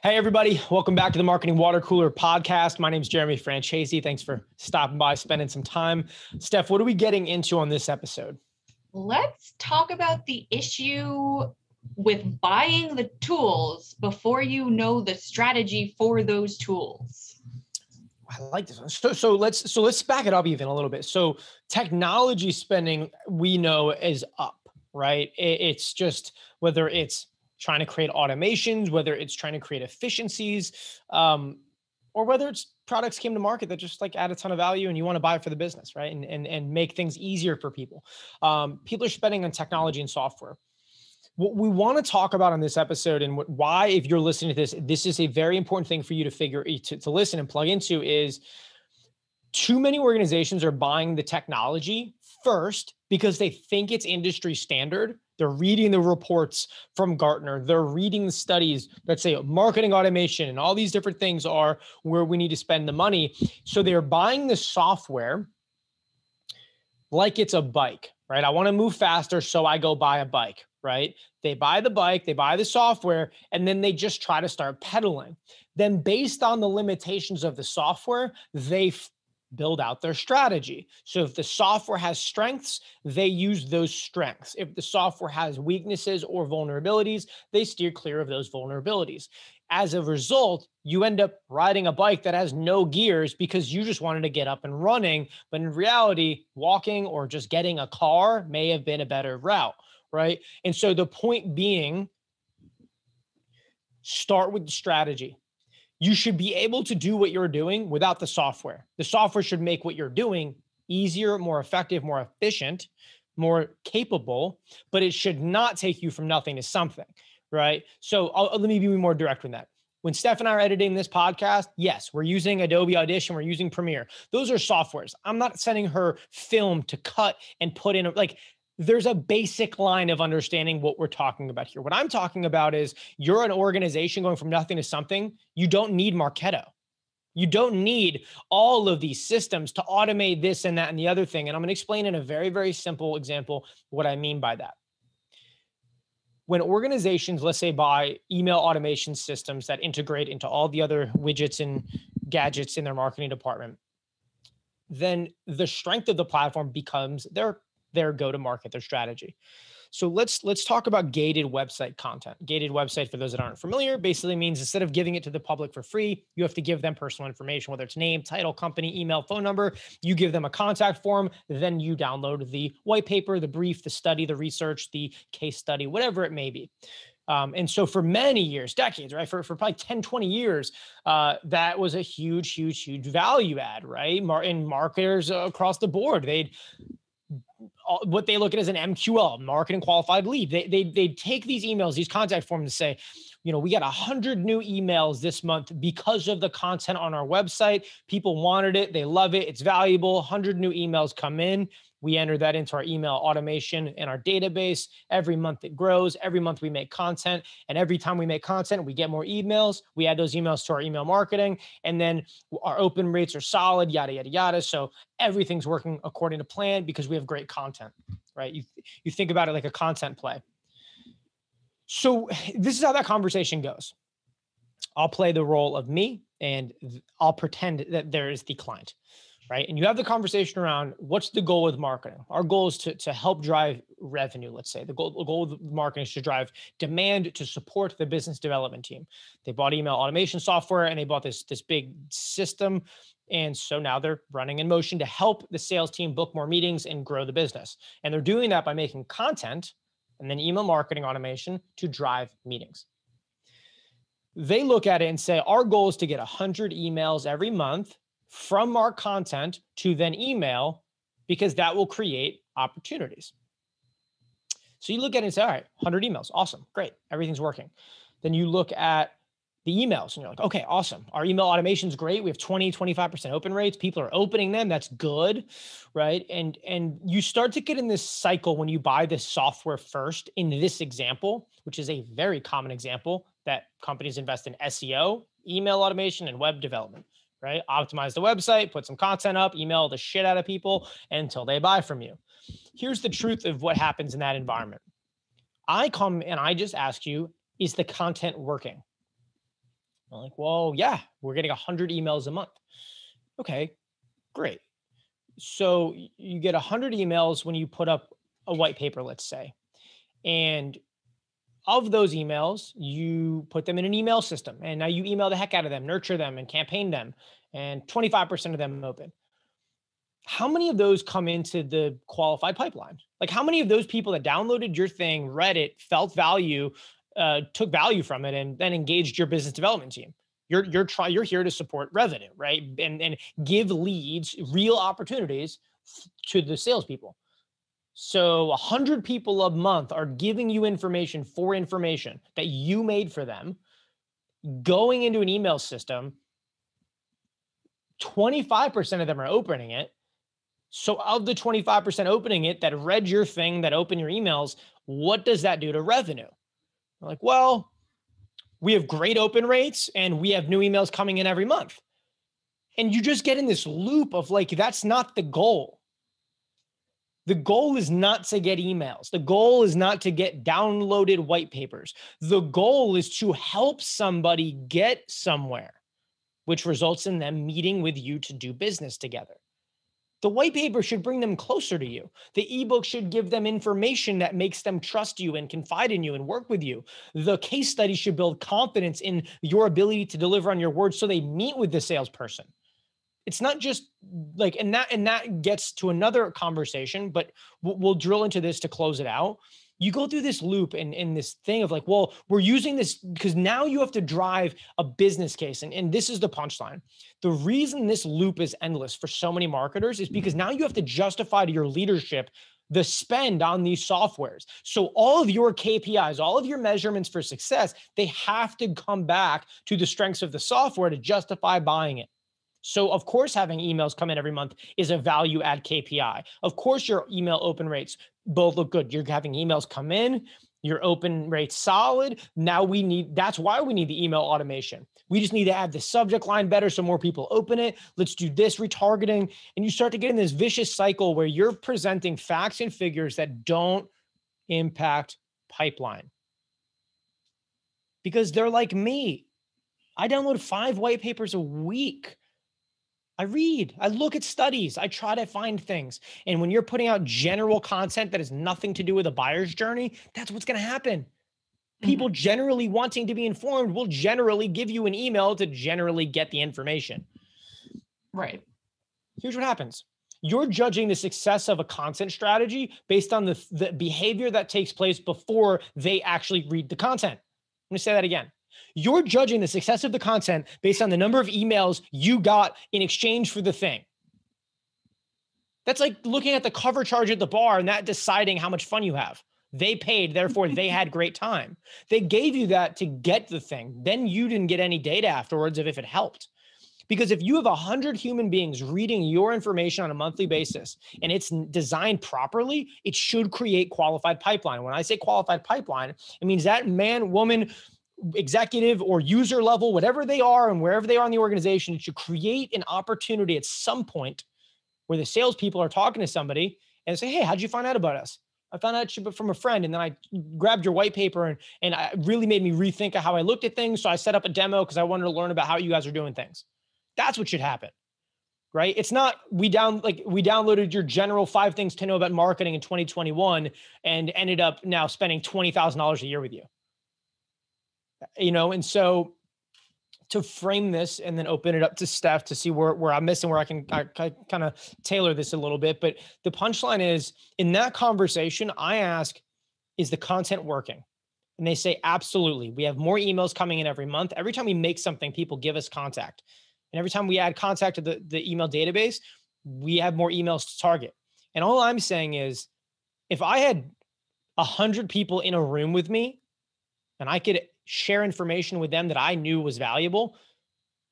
Hey, everybody. Welcome back to the Marketing Water Cooler Podcast. My name is Jeremy Francesi. Thanks for stopping by, spending some time. Steph, what are we getting into on this episode? Let's talk about the issue with buying the tools before you know the strategy for those tools. I like this one. So let's back it up even a little bit. So technology spending, we know, is up, right? It's just whether it's trying to create automations, whether it's trying to create efficiencies, or whether it's products came to market that just like add a ton of value and you want to buy it for the business, right? And make things easier for people. People are spending on technology and software. What we want to talk about on this episode and why, if you're listening to this, this is a very important thing for you to listen and plug into is too many organizations are buying the technology first because they think it's industry standard. They're reading the reports from Gartner. They're reading the studies that say marketing automation and all these different things are where we need to spend the money. So they're buying the software like it's a bike, right? I want to move faster, so I go buy a bike, right? They buy the bike, they buy the software, and then they just try to start pedaling. Then based on the limitations of the software, they build out their strategy. So if the software has strengths, they use those strengths. If the software has weaknesses or vulnerabilities, they steer clear of those vulnerabilities. As a result, you end up riding a bike that has no gears because you just wanted to get up and running. But in reality, walking or just getting a car may have been a better route, right? And so the point being, start with the strategy. You should be able to do what you're doing without the software. The software should make what you're doing easier, more effective, more efficient, more capable, but it should not take you from nothing to something, right? So let me be more direct with that. When Steph and I are editing this podcast, yes, we're using Adobe Audition, we're using Premiere. Those are softwares. I'm not sending her film to cut and put in, there's a basic line of understanding what we're talking about here. What I'm talking about is you're an organization going from nothing to something. You don't need Marketo. You don't need all of these systems to automate this and that and the other thing. And I'm going to explain in a very, very simple example what I mean by that. When organizations, let's say, buy email automation systems that integrate into all the other widgets and gadgets in their marketing department, then the strength of the platform becomes their go-to-market, their strategy. So let's talk about gated website content. Gated website, for those that aren't familiar, basically means instead of giving it to the public for free, you have to give them personal information, whether it's name, title, company, email, phone number. You give them a contact form, then you download the white paper, the brief, the study, the research, the case study, whatever it may be. And so for many years, decades, right? For probably 10, 20 years, that was a huge value add, right? And marketers across the board, what they look at as an MQL, marketing qualified lead. They take these emails, these contact forms, and say, we got 100 new emails this month because of the content on our website. People wanted it. They love it. It's valuable. 100 new emails come in. We enter that into our email automation and our database. Every month it grows. Every month we make content. And every time we make content, we get more emails. We add those emails to our email marketing. And then our open rates are solid, yada, yada, yada. So everything's working according to plan because we have great content, right? You think about it like a content play. So this is how that conversation goes. I'll play the role of me and I'll pretend that there is the client, right? And you have the conversation around what's the goal with marketing? Our goal is to help drive revenue, let's say. The goal of marketing is to drive demand to support the business development team. They bought email automation software and they bought this big system. And so now they're running in motion to help the sales team book more meetings and grow the business. And they're doing that by making content and then email marketing automation to drive meetings. They look at it and say, our goal is to get 100 emails every month from our content to then email because that will create opportunities. So you look at it and say, all right, 100 emails. Awesome. Great. Everything's working. Then you look at the emails and you're like, okay, awesome. Our email automation is great. We have 20, 25% open rates. People are opening them. That's good, right? And you start to get in this cycle when you buy this software first in this example, which is a very common example that companies invest in SEO, email automation, and web development, right? Optimize the website, put some content up, email the shit out of people until they buy from you. Here's the truth of what happens in that environment. I come and I just ask you, is the content working? I'm like, well, yeah, we're getting 100 emails a month. Okay, great. So you get 100 emails when you put up a white paper, let's say. And of those emails, you put them in an email system. And now you email the heck out of them, nurture them, and campaign them. And 25% of them open. How many of those come into the qualified pipeline? Like, how many of those people that downloaded your thing, read it, felt value, took value from it, and then engaged your business development team? You're here to support revenue, right? And give leads, real opportunities to the salespeople. So 100 people a month are giving you information that you made for them, going into an email system. 25% of them are opening it. So of the 25% opening it that read your thing, that open your emails, what does that do to revenue? We're like, well, we have great open rates and we have new emails coming in every month. And you just get in this loop of like, that's not the goal. The goal is not to get emails. The goal is not to get downloaded white papers. The goal is to help somebody get somewhere, which results in them meeting with you to do business together. The white paper should bring them closer to you. The ebook should give them information that makes them trust you and confide in you and work with you. The case study should build confidence in your ability to deliver on your words so they meet with the salesperson. It's not just like, and that gets to another conversation, but we'll drill into this to close it out. You go through this loop and this thing of like, well, we're using this because now you have to drive a business case. And this is the punchline. The reason this loop is endless for so many marketers is because now you have to justify to your leadership the spend on these softwares. So all of your KPIs, all of your measurements for success, they have to come back to the strengths of the software to justify buying it. So of course, having emails come in every month is a value add KPI. Of course, your email open rates both look good. You're having emails come in, your open rate's solid. Now that's why we need the email automation. We just need to add the subject line better so more people open it. Let's do this retargeting. And you start to get in this vicious cycle where you're presenting facts and figures that don't impact pipeline. Because they're like me. I download 5 white papers a week. I read, I look at studies, I try to find things. And when you're putting out general content that has nothing to do with a buyer's journey, that's what's going to happen. People generally wanting to be informed will generally give you an email to generally get the information. Right. Here's what happens. You're judging the success of a content strategy based on the behavior that takes place before they actually read the content. I'm going to say that again. You're judging the success of the content based on the number of emails you got in exchange for the thing. That's like looking at the cover charge at the bar and that deciding how much fun you have. They paid, therefore they had great time. They gave you that to get the thing. Then you didn't get any data afterwards of if it helped. Because if you have 100 human beings reading your information on a monthly basis and it's designed properly, it should create qualified pipeline. When I say qualified pipeline, it means that man, woman, executive or user level, whatever they are and wherever they are in the organization, it should create an opportunity at some point where the salespeople are talking to somebody and say, hey, how'd you find out about us? I found out from a friend, and then I grabbed your white paper and it really made me rethink how I looked at things. So I set up a demo because I wanted to learn about how you guys are doing things. That's what should happen, right? It's not we downloaded your general 5 things to know about marketing in 2021 and ended up now spending $20,000 a year with you. And so to frame this and then open it up to Steph to see where I'm missing, where I kind of tailor this a little bit. But the punchline is, in that conversation, I ask, is the content working? And they say, absolutely. We have more emails coming in every month. Every time we make something, people give us contact. And every time we add contact to the email database, we have more emails to target. And all I'm saying is, if I had 100 people in a room with me and I could share information with them that I knew was valuable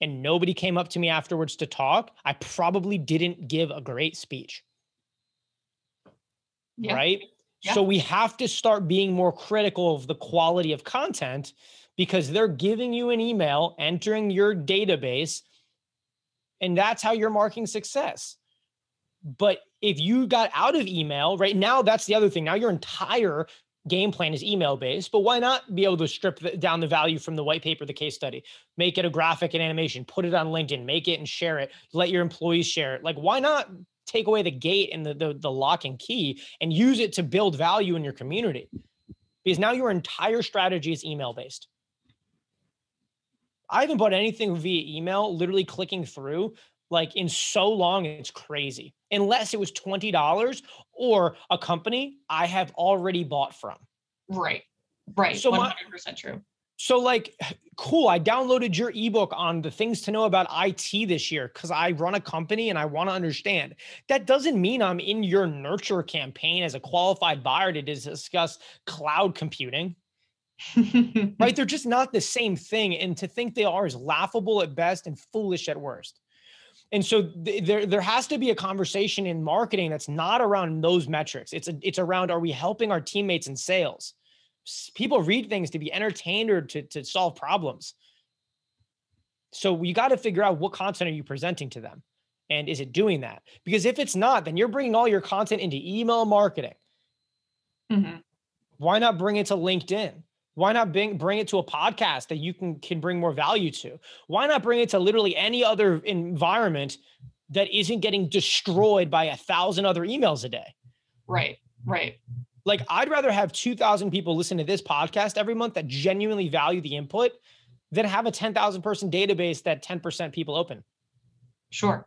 and nobody came up to me afterwards to talk, I probably didn't give a great speech. Yeah. Right? Yeah. So we have to start being more critical of the quality of content, because they're giving you an email, entering your database, and that's how you're marking success. But if you got out of email right now, that's the other thing. Now your entire game plan is email based, but why not be able to strip down the value from the white paper, the case study, make it a graphic and animation, put it on LinkedIn, make it and share it, let your employees share it. Like, why not take away the gate and the lock and key and use it to build value in your community? Because now your entire strategy is email based. I haven't bought anything via email, literally clicking through like in so long, it's crazy. Unless it was $20 or a company I have already bought from. Right. So 100% true. So like, cool. I downloaded your ebook on the things to know about IT this year because I run a company and I want to understand. That doesn't mean I'm in your nurture campaign as a qualified buyer to discuss cloud computing. Right? They're just not the same thing. And to think they are is laughable at best and foolish at worst. And so there has to be a conversation in marketing that's not around those metrics. It's around, are we helping our teammates in sales? People read things to be entertained or to solve problems. So you got to figure out what content are you presenting to them? And is it doing that? Because if it's not, then you're bringing all your content into email marketing. Mm-hmm. Why not bring it to LinkedIn? Why not bring it to a podcast that you can bring more value to? Why not bring it to literally any other environment that isn't getting destroyed by 1,000 other emails a day? Right. Like, I'd rather have 2,000 people listen to this podcast every month that genuinely value the input than have a 10,000 person database that 10% people open. Sure.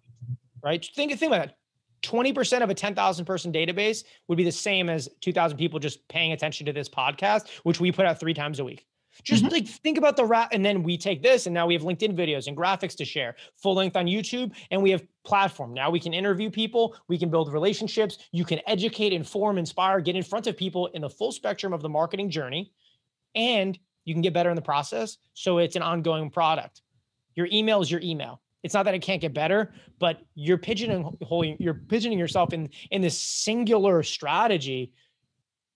Right? Think about that. 20% of a 10,000 person database would be the same as 2,000 people just paying attention to this podcast, which we put out 3 times a week. Just like think about and then we take this and now we have LinkedIn videos and graphics to share, full length on YouTube, and we have platform. Now we can interview people, we can build relationships, you can educate, inform, inspire, get in front of people in the full spectrum of the marketing journey, and you can get better in the process. So it's an ongoing product. Your email is your email. It's not that it can't get better, but you're pigeoning yourself in this singular strategy.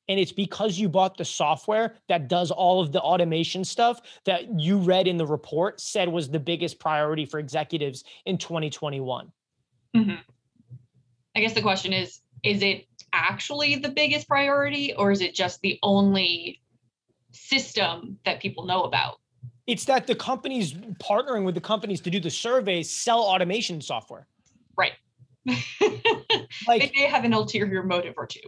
And it's because you bought the software that does all of the automation stuff that you read in the report said was the biggest priority for executives in 2021. Mm-hmm. I guess the question is it actually the biggest priority, or is it just the only system that people know about? It's that the companies partnering with the companies to do the surveys sell automation software. Right. Like they have an ulterior motive or two.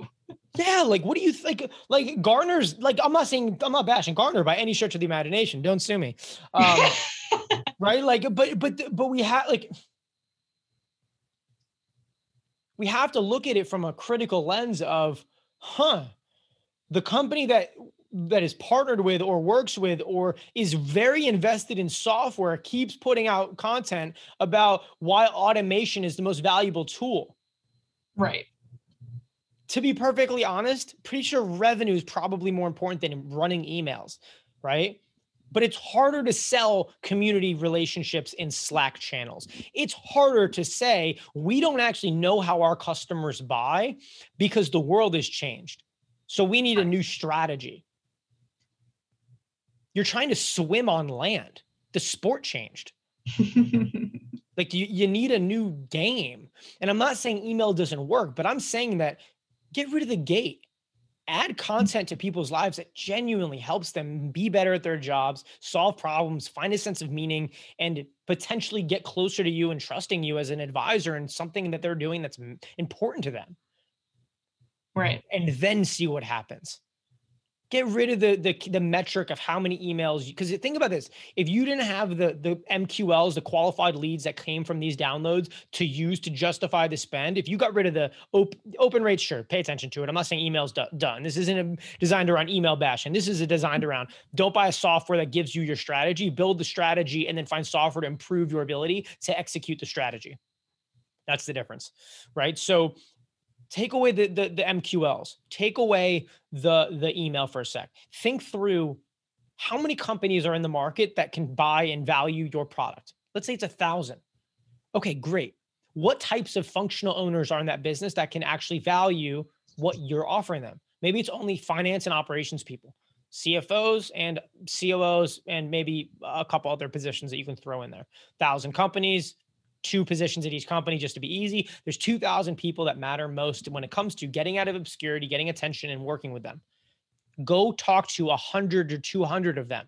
Yeah. Like, what do you think? Like Gartner's, like, I'm not bashing Gartner by any stretch of the imagination. Don't sue me. Right. Like, but we have to look at it from a critical lens of, the company that is partnered with or works with or is very invested in software keeps putting out content about why automation is the most valuable tool. Right. To be perfectly honest, pretty sure revenue is probably more important than running emails, right? But it's harder to sell community relationships in Slack channels. It's harder to say, we don't actually know how our customers buy because the world has changed. So we need a new strategy. You're trying to swim on land. The sport changed. Like you need a new game. And I'm not saying email doesn't work, but I'm saying that get rid of the gate. Add content to people's lives that genuinely helps them be better at their jobs, solve problems, find a sense of meaning, and potentially get closer to you and trusting you as an advisor in something that they're doing that's important to them. Right. And then see what happens. Get rid of the metric of how many emails, because think about this. If you didn't have the MQLs, the qualified leads that came from these downloads to use to justify the spend, if you got rid of the open rates, sure, pay attention to it. I'm not saying email's done. This isn't designed around email bashing. This is designed around, don't buy a software that gives you your strategy, build the strategy, and then find software to improve your ability to execute the strategy. That's the difference, right? So take away the MQLs, take away the email for a sec. Think through how many companies are in the market that can buy and value your product. Let's say it's 1,000. Okay, great. What types of functional owners are in that business that can actually value what you're offering them? Maybe it's only finance and operations people, CFOs and COOs, and maybe a couple other positions that you can throw in there. 1,000 companies, 2 positions at each company, just to be easy. There's 2,000 people that matter most when it comes to getting out of obscurity, getting attention, and working with them. Go talk to 100 or 200 of them.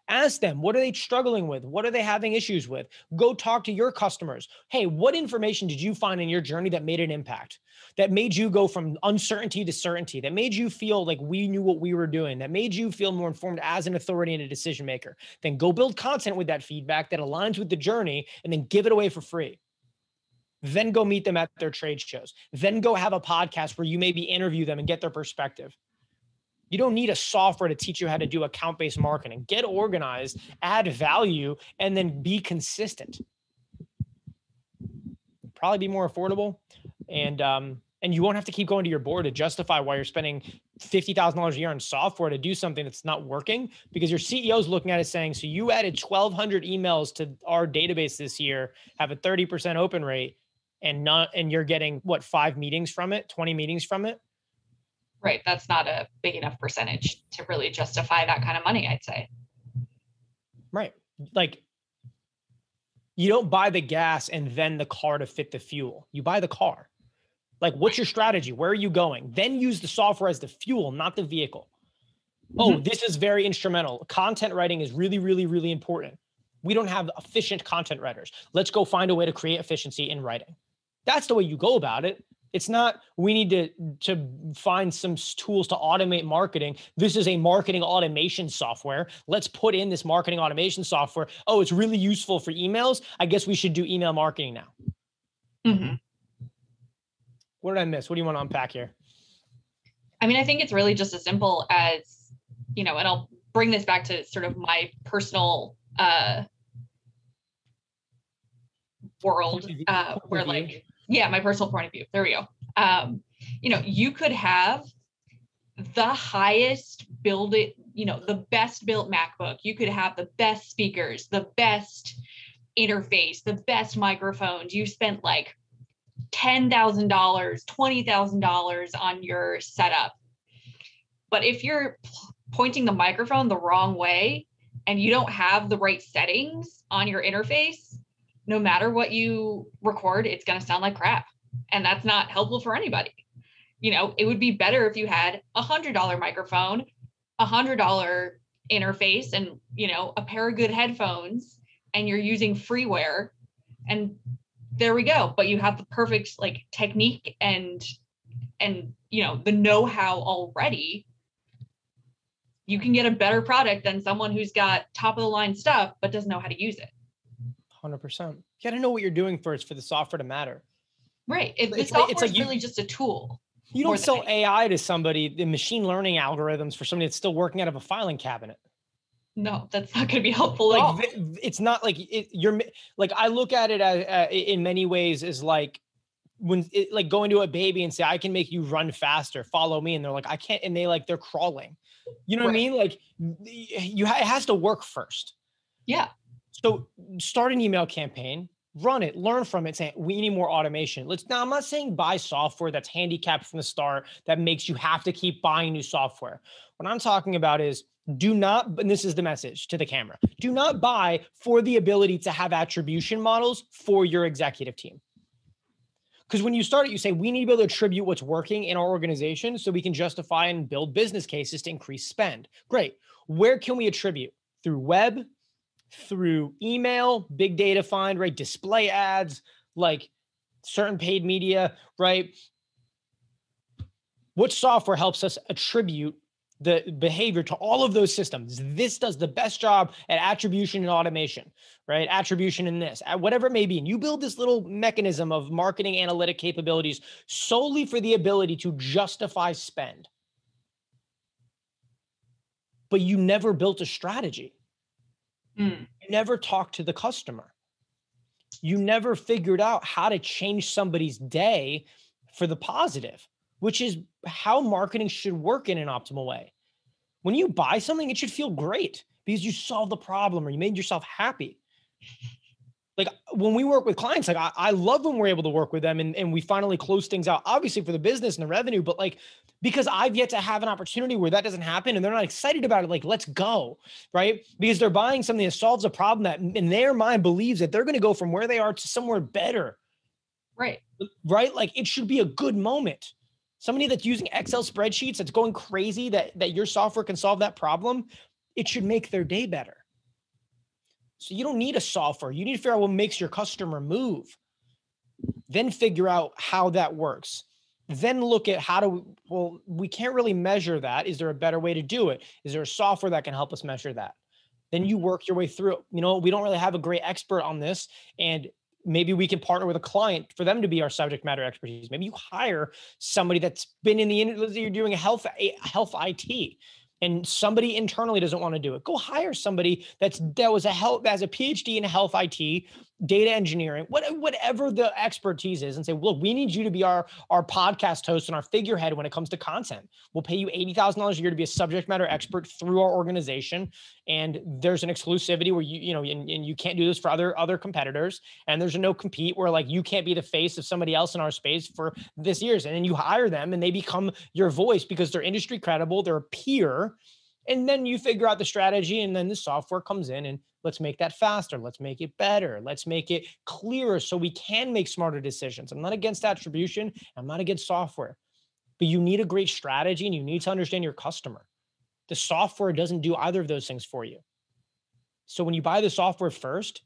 Ask them, what are they struggling with? What are they having issues with? Go talk to your customers. Hey, what information did you find in your journey that made an impact? That made you go from uncertainty to certainty? That made you feel like we knew what we were doing? That made you feel more informed as an authority and a decision maker? Then go build content with that feedback that aligns with the journey and then give it away for free. Then go meet them at their trade shows. Then go have a podcast where you maybe interview them and get their perspective. You don't need a software to teach you how to do account-based marketing. Get organized, add value, and then be consistent. Probably be more affordable. And you won't have to keep going to your board to justify why you're spending $50,000 a year on software to do something that's not working, because your CEO is looking at it saying, so you added 1,200 emails to our database this year, have a 30% open rate, and you're getting what, 5 meetings from it, 20 meetings from it? Right. That's not a big enough percentage to really justify that kind of money, I'd say. Right. Like, you don't buy the gas and then the car to fit the fuel. You buy the car. Like, what's your strategy? Where are you going? Then use the software as the fuel, not the vehicle. Oh, this is very instrumental. Content writing is really, really, really important. We don't have efficient content writers. Let's go find a way to create efficiency in writing. That's the way you go about it. It's not, we need to find some tools to automate marketing. This is a marketing automation software. Let's put in this marketing automation software. Oh, it's really useful for emails. I guess we should do email marketing now. Mm-hmm. What did I miss? What do you want to unpack here? I mean, I think it's really just as simple as, and I'll bring this back to sort of my personal world where like, yeah, my personal point of view. There we go. You could have the highest the best built MacBook. You could have the best speakers, the best interface, the best microphones. You spent like $10,000, $20,000 on your setup. But if you're pointing the microphone the wrong way and you don't have the right settings on your interface, no matter what you record, it's going to sound like crap. And that's not helpful for anybody. It would be better if you had $100 microphone, $100 interface, and, a pair of good headphones, and you're using freeware, and there we go. But you have the perfect technique and the know-how already. You can get a better product than someone who's got top of the line stuff, but doesn't know how to use it. 100%. You got to know what you're doing first for the software to matter. Right. The software is really just a tool. You don't sell AI to somebody, the machine learning algorithms for somebody that's still working out of a filing cabinet. No, that's not going to be helpful at all. It's not like you're like, I look at it as, in many ways as like going to a baby and say, I can make you run faster, follow me. And they're like, I can't. And they're crawling. You know what I mean? Like it has to work first. Yeah. So start an email campaign, run it, learn from it, say, we need more automation. Now, I'm not saying buy software that's handicapped from the start that makes you have to keep buying new software. What I'm talking about is do not, and this is the message to the camera, do not buy for the ability to have attribution models for your executive team. Because when you start it, you say, we need to be able to attribute what's working in our organization so we can justify and build business cases to increase spend. Great. Where can we attribute? Through web, through email, big data find, right? Display ads, like certain paid media, right? What software helps us attribute the behavior to all of those systems? This does the best job at attribution and automation, right? Attribution in this, whatever it may be. And you build this little mechanism of marketing analytic capabilities solely for the ability to justify spend. But you never built a strategy. You never talked to the customer. You never figured out how to change somebody's day for the positive, which is how marketing should work in an optimal way. When you buy something, it should feel great because you solved the problem or you made yourself happy. Like when we work with clients, like I love when we're able to work with them and we finally close things out, obviously for the business and the revenue, but like, because I've yet to have an opportunity where that doesn't happen and they're not excited about it. Like, let's go, right? Because they're buying something that solves a problem that in their mind believes that they're going to go from where they are to somewhere better. Right. Right. Like it should be a good moment. somebody that's using Excel spreadsheets, that's going crazy, that your software can solve that problem, it should make their day better. So you don't need a software. You need to figure out what makes your customer move. Then figure out how that works. Then look at we can't really measure that. Is there a better way to do it? Is there a software that can help us measure that? Then you work your way through it. You know, we don't really have a great expert on this, and maybe we can partner with a client for them to be our subject matter expertise. Maybe you hire somebody that's been in the industry. You're doing health IT, and somebody internally doesn't want to do it. Go hire somebody that has a PhD in health IT, data engineering, whatever the expertise is, and say, look, we need you to be our podcast host and our figurehead when it comes to content. We'll pay you $80,000 a year to be a subject matter expert through our organization. And there's an exclusivity where and you can't do this for other competitors. And there's a no compete where like you can't be the face of somebody else in our space for this years. And then you hire them and they become your voice because they're industry credible, they're a peer. And then you figure out the strategy, and then the software comes in and let's make that faster. Let's make it better. Let's make it clearer so we can make smarter decisions. I'm not against attribution. I'm not against software, but you need a great strategy and you need to understand your customer. The software doesn't do either of those things for you. So when you buy the software first,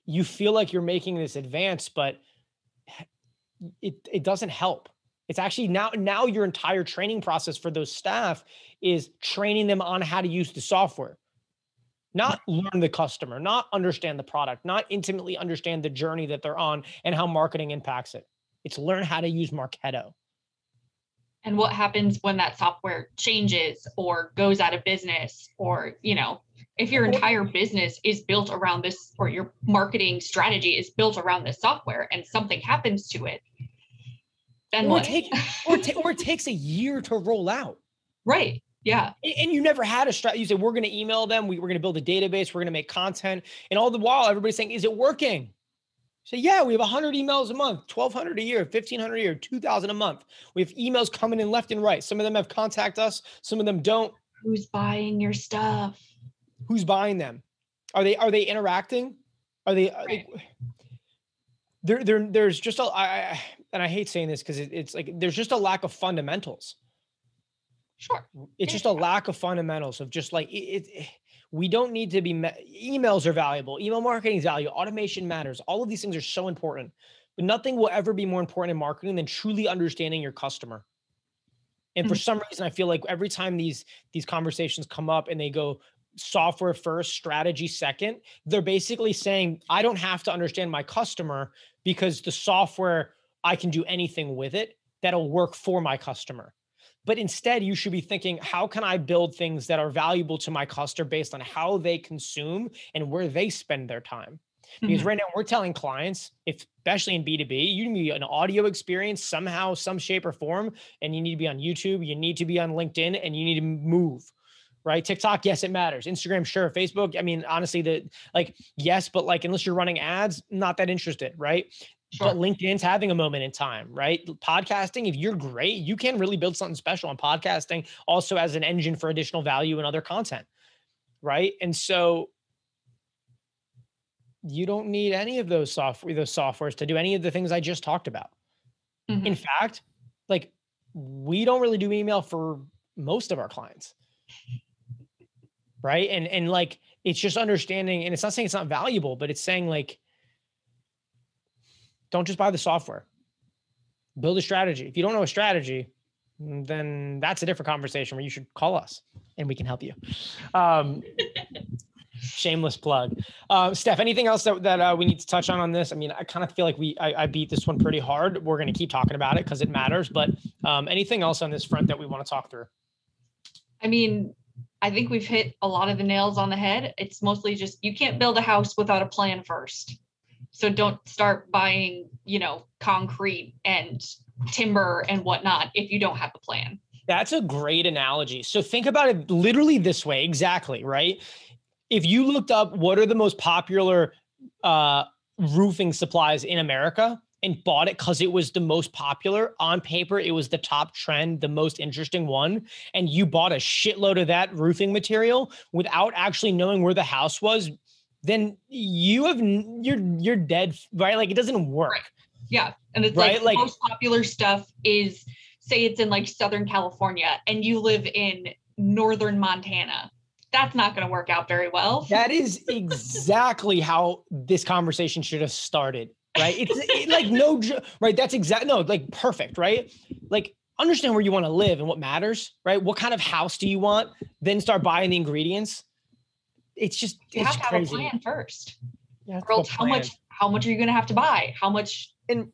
you feel like you're making this advance, but it doesn't help. It's actually now your entire training process for those staff is training them on how to use the software, not learn the customer, not understand the product, not intimately understand the journey that they're on and how marketing impacts it. It's learn how to use Marketo. And what happens when that software changes or goes out of business, or, if your entire business is built around this, or your marketing strategy is built around this software and something happens to it, then what? Or it takes a year to roll out. Right. Yeah. And you never had a strategy. You say, we're going to email them. We're going to build a database. We're going to make content. And all the while, everybody's saying, is it working? So yeah, we have 100 emails a month, 1,200 a year, 1,500 a year, 2,000 a month. We have emails coming in left and right. Some of them have contact us. Some of them don't. Who's buying your stuff? Who's buying them? Are they interacting? There's just and I hate saying this because it's like, there's just a lack of fundamentals. Sure. It's just a lack of fundamentals of just like, we don't need to be, emails are valuable. Email marketing is valuable. Automation matters. All of these things are so important, but nothing will ever be more important in marketing than truly understanding your customer. And for some reason, I feel like every time these conversations come up and they go software first, strategy second, they're basically saying, I don't have to understand my customer because the software, I can do anything with it that'll work for my customer. But instead, you should be thinking, how can I build things that are valuable to my customer based on how they consume and where they spend their time? Because right now we're telling clients, especially in B2B, you need an audio experience somehow, some shape or form, and you need to be on YouTube, you need to be on LinkedIn, and you need to move. Right? TikTok, yes, it matters. Instagram, sure. Facebook, I mean, honestly, yes, but unless you're running ads, not that interested, right? Sure. But LinkedIn's having a moment in time, right? Podcasting, if you're great, you can really build something special on podcasting also as an engine for additional value and other content, right? And so you don't need any of those softwares to do any of the things I just talked about. In fact, we don't really do email for most of our clients. Right. And it's just understanding, and it's not saying it's not valuable, but it's saying don't just buy the software, build a strategy. If you don't know a strategy, then that's a different conversation where you should call us and we can help you. Shameless plug. Steph, anything else that we need to touch on this? I mean, I kind of feel like I beat this one pretty hard. We're going to keep talking about it because it matters, but anything else on this front that we want to talk through? I mean, I think we've hit a lot of the nails on the head. It's mostly just, you can't build a house without a plan first. So don't start buying, concrete and timber and whatnot if you don't have a plan. That's a great analogy. So think about it literally this way. Exactly. Right. If you looked up what are the most popular roofing supplies in America and bought it because it was the most popular on paper, it was the top trend, the most interesting one, and you bought a shitload of that roofing material without actually knowing where the house was, then you're dead, right? It doesn't work. Right. Yeah. And it's right? The most popular stuff is say it's in like Southern California and you live in Northern Montana. That's not going to work out very well. That is exactly how this conversation should have started, right? Like, no, right? That's no, like perfect, right? Like, understand where you want to live and what matters, right? What kind of house do you want? Then start buying the ingredients. It's just, you it's have to crazy. have a plan first. Yeah, or else how much are you going to have to buy? How much, and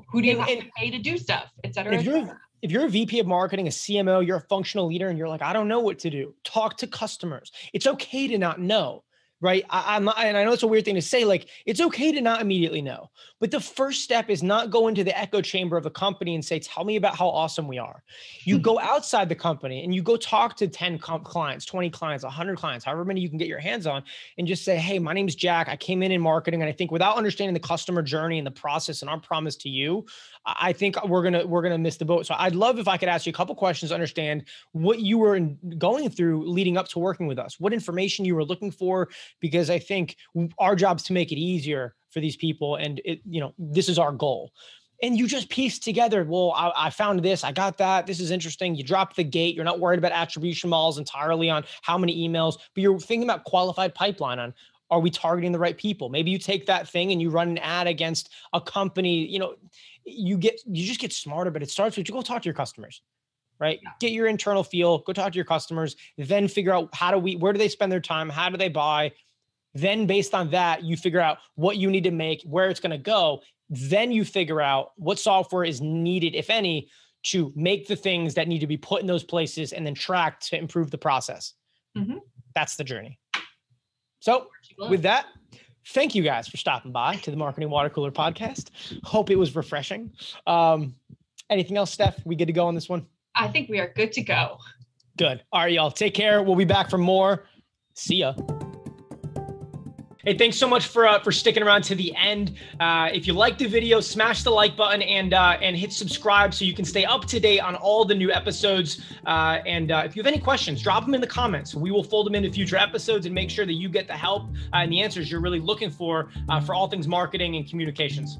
who do you have to pay to do stuff, et cetera, et cetera. If you're a VP of marketing, a CMO, you're a functional leader, and you're like, I don't know what to do. Talk to customers. It's okay to not know, right? And I know it's a weird thing to say, like, it's okay to not immediately know. But the first step is not go into the echo chamber of the company and say, tell me about how awesome we are. You go outside the company and you go talk to 10 clients, 20 clients, 100 clients, however many you can get your hands on, and just say, hey, my name's Jack. I came in marketing. And I think without understanding the customer journey and the process and our promise to you, I think we're gonna miss the boat. So I'd love if I could ask you a couple questions to understand what you were going through leading up to working with us, what information you were looking for, because I think our job is to make it easier for these people. And this is our goal. And you just piece together, well, I found this, I got that, this is interesting. You drop the gate. You're not worried about attribution models entirely on how many emails, but you're thinking about qualified pipeline on, are we targeting the right people? Maybe you take that thing and you run an ad against a company, you just get smarter, but it starts with, you go talk to your customers, right? Yeah. Get your internal feel, go talk to your customers, then figure out where do they spend their time? How do they buy? Then based on that, you figure out what you need to make, where it's going to go. Then you figure out what software is needed, if any, to make the things that need to be put in those places and then tracked to improve the process. Mm-hmm. That's the journey. So with that, thank you guys for stopping by to the Marketing Water Cooler Podcast. Hope it was refreshing. Anything else, Steph? We good to go on this one? I think we are good to go. Good. All right, y'all. Take care. We'll be back for more. See ya. Hey, thanks so much for sticking around to the end. If you liked the video, smash the like button and hit subscribe so you can stay up to date on all the new episodes. If you have any questions, drop them in the comments. We will fold them into future episodes and make sure that you get the help and the answers you're really looking for all things marketing and communications.